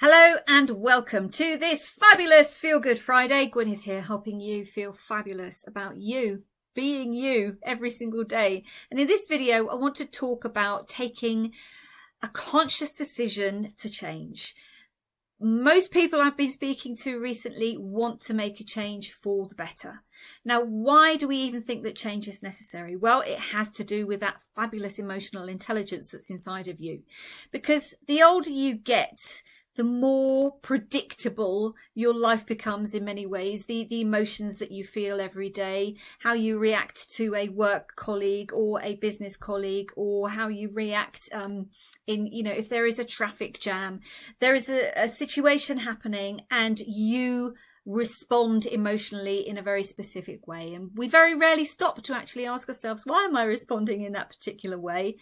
Hello and welcome to this fabulous Feel Good Friday. Gwyneth here, helping you feel fabulous about you, being you every single day. And in this video, I want to talk about taking a conscious decision to change. Most people I've been speaking to recently want to make a change for the better. Now, why do we even think that change is necessary? Well, it has to do with that fabulous emotional intelligence that's inside of you. Because the older you get, the more predictable your life becomes in many ways. The emotions that you feel every day, how you react to a work colleague or a business colleague, or how you react if there is a traffic jam, there is a situation happening and you respond emotionally in a very specific way. And we very rarely stop to actually ask ourselves, why am I responding in that particular way?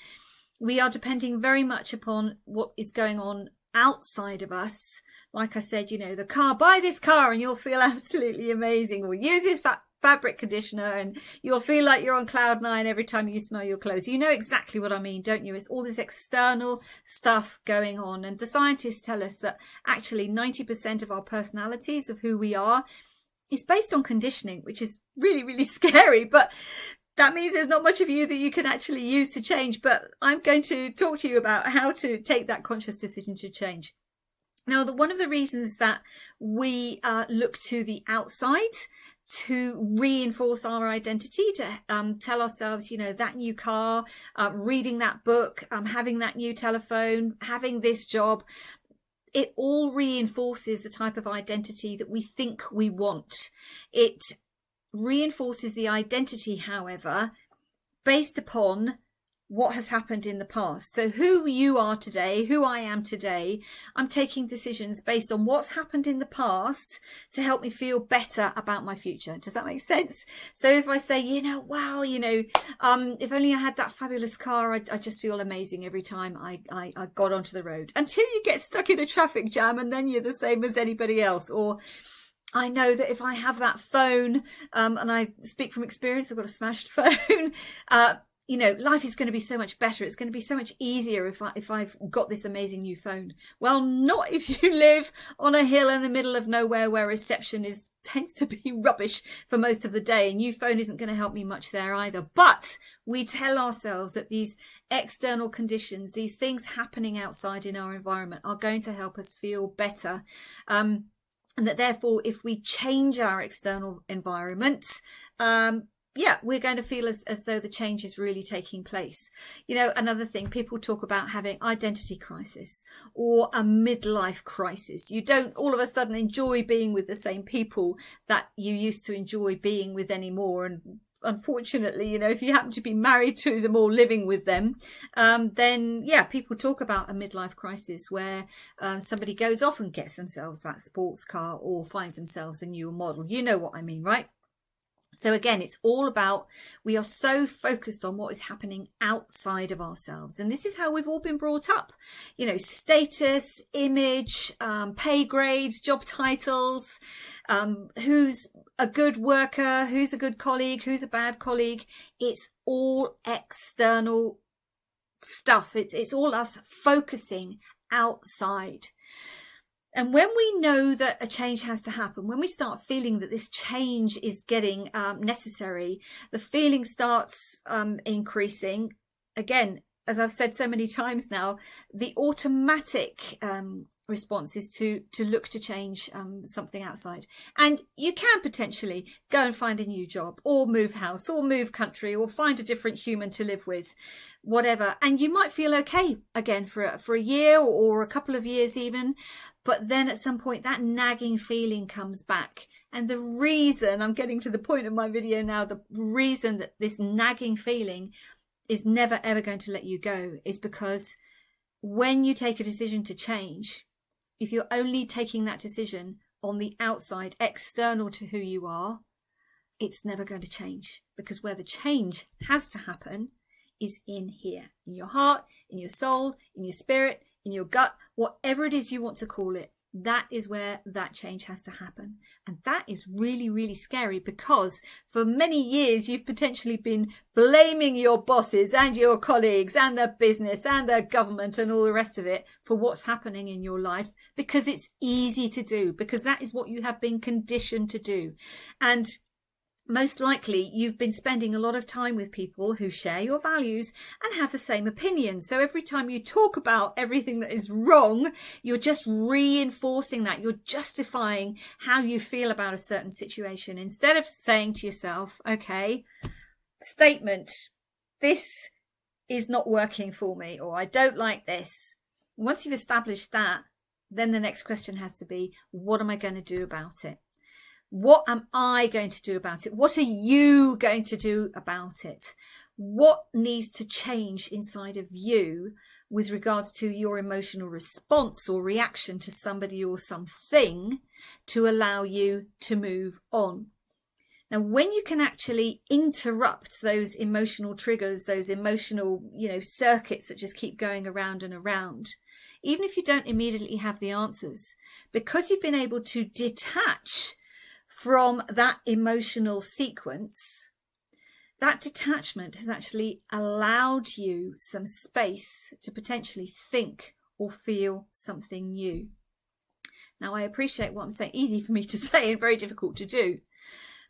We are depending very much upon what is going on outside of us. Like I said, the car, buy this car and you'll feel absolutely amazing, or use this fabric conditioner and you'll feel like you're on cloud nine every time you smell your clothes. You know exactly what I mean, don't you? It's all this external stuff going on, and the scientists tell us that actually 90% of our personalities, of who we are, is based on conditioning, which is really, really scary. But that means there's not much of you that you can actually use to change. But I'm going to talk to you about how to take that conscious decision to change. Now, one of the reasons that we look to the outside to reinforce our identity, to tell ourselves, that new car, reading that book, having that new telephone, having this job, it all reinforces the type of identity that we think we want. It reinforces the identity, however, based upon what has happened in the past. So who you are today, who I am today, I'm taking decisions based on what's happened in the past to help me feel better about my future. Does that make sense? So if I say, wow, if only I had that fabulous car, I just feel amazing every time I got onto the road, until you get stuck in a traffic jam and then you're the same as anybody else. Or I know that if I have that phone, and I speak from experience, I've got a smashed phone, life is going to be so much better. It's going to be so much easier if I've got this amazing new phone. Well, not if you live on a hill in the middle of nowhere where reception tends to be rubbish for most of the day. A new phone isn't going to help me much there either. But we tell ourselves that these external conditions, these things happening outside in our environment, are going to help us feel better. And that therefore, if we change our external environment, we're going to feel as though the change is really taking place. Another thing, people talk about having identity crisis or a midlife crisis. You don't all of a sudden enjoy being with the same people that you used to enjoy being with anymore. And unfortunately, if you happen to be married to them or living with them, then people talk about a midlife crisis where somebody goes off and gets themselves that sports car or finds themselves a newer model. You know what I mean, right? So again, it's all about, we are so focused on what is happening outside of ourselves. And this is how we've all been brought up. Status, image, pay grades, job titles, who's a good worker, who's a good colleague, who's a bad colleague. It's all external stuff. It's all us focusing outside. And when we know that a change has to happen, when we start feeling that this change is getting necessary, the feeling starts increasing. Again, as I've said so many times now, the automatic response is to look to change something outside. And you can potentially go and find a new job, or move house, or move country, or find a different human to live with, whatever. And you might feel okay again for a year or a couple of years even. But then at some point that nagging feeling comes back. And the reason, I'm getting to the point of my video now, the reason that this nagging feeling is never ever going to let you go is because when you take a decision to change, if you're only taking that decision on the outside, external to who you are, it's never going to change. Because where the change has to happen is in here, in your heart, in your soul, in your spirit, in your gut, whatever it is you want to call it. that is where that change has to happen. And that is really, really scary, because for many years you've potentially been blaming your bosses and your colleagues and the business and the government and all the rest of it for what's happening in your life, because it's easy to do, because that is what you have been conditioned to do. And most likely you've been spending a lot of time with people who share your values and have the same opinions. So every time you talk about everything that is wrong, you're just reinforcing that. You're justifying how you feel about a certain situation, instead of saying to yourself, okay, statement, this is not working for me, or I don't like this. Once you've established that, then the next question has to be, what am I going to do about it? What am I going to do about it? What are you going to do about it? What needs to change inside of you with regards to your emotional response or reaction to somebody or something to allow you to move on? Now, when you can actually interrupt those emotional triggers, those emotional, circuits that just keep going around and around, even if you don't immediately have the answers, because you've been able to detach from that emotional sequence, that detachment has actually allowed you some space to potentially think or feel something new. Now, I appreciate what I'm saying, easy for me to say and very difficult to do.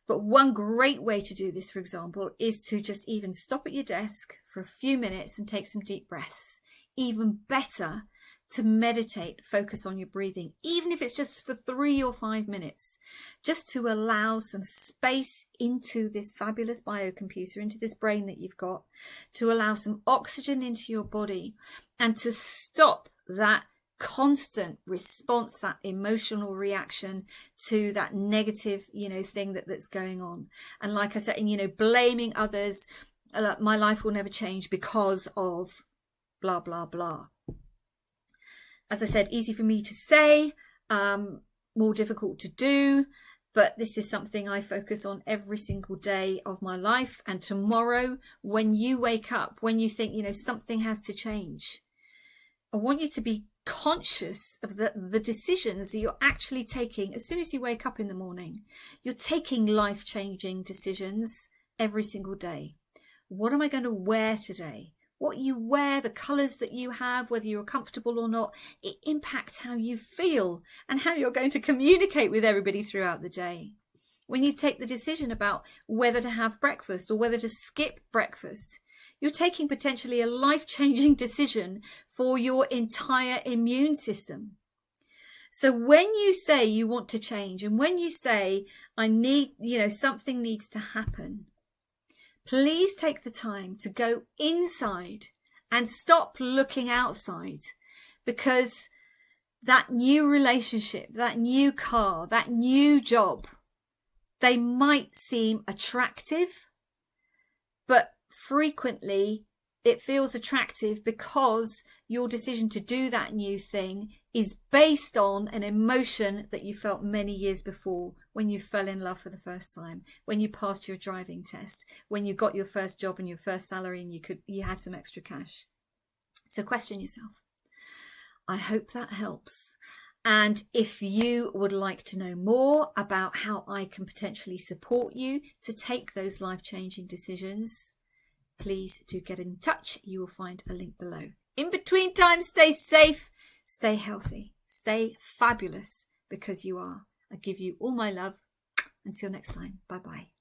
But one great way to do this, for example, is to just even stop at your desk for a few minutes and take some deep breaths. Even better, to meditate, focus on your breathing, even if it's just for 3 or 5 minutes, just to allow some space into this fabulous biocomputer, into this brain that you've got, to allow some oxygen into your body, and to stop that constant response, that emotional reaction to that negative, thing that's going on. And like I said, blaming others, my life will never change because of blah, blah, blah. As I said, easy for me to say, more difficult to do, but this is something I focus on every single day of my life. And tomorrow, when you wake up, when you think, something has to change, I want you to be conscious of the decisions that you're actually taking as soon as you wake up in the morning. You're taking life-changing decisions every single day. What am I going to wear today? What you wear, the colours that you have, whether you're comfortable or not, it impacts how you feel and how you're going to communicate with everybody throughout the day. When you take the decision about whether to have breakfast or whether to skip breakfast, you're taking potentially a life-changing decision for your entire immune system. So when you say you want to change, and when you say, I need, something needs to happen, please take the time to go inside and stop looking outside, because that new relationship, that new car, that new job, they might seem attractive, but frequently it feels attractive because your decision to do that new thing is based on an emotion that you felt many years before, when you fell in love for the first time, when you passed your driving test, when you got your first job and your first salary and you had some extra cash. So question yourself. I hope that helps. And if you would like to know more about how I can potentially support you to take those life-changing decisions, please do get in touch. You will find a link below. In between time, stay safe, stay healthy, stay fabulous, because you are. I give you all my love. Until next time, bye-bye.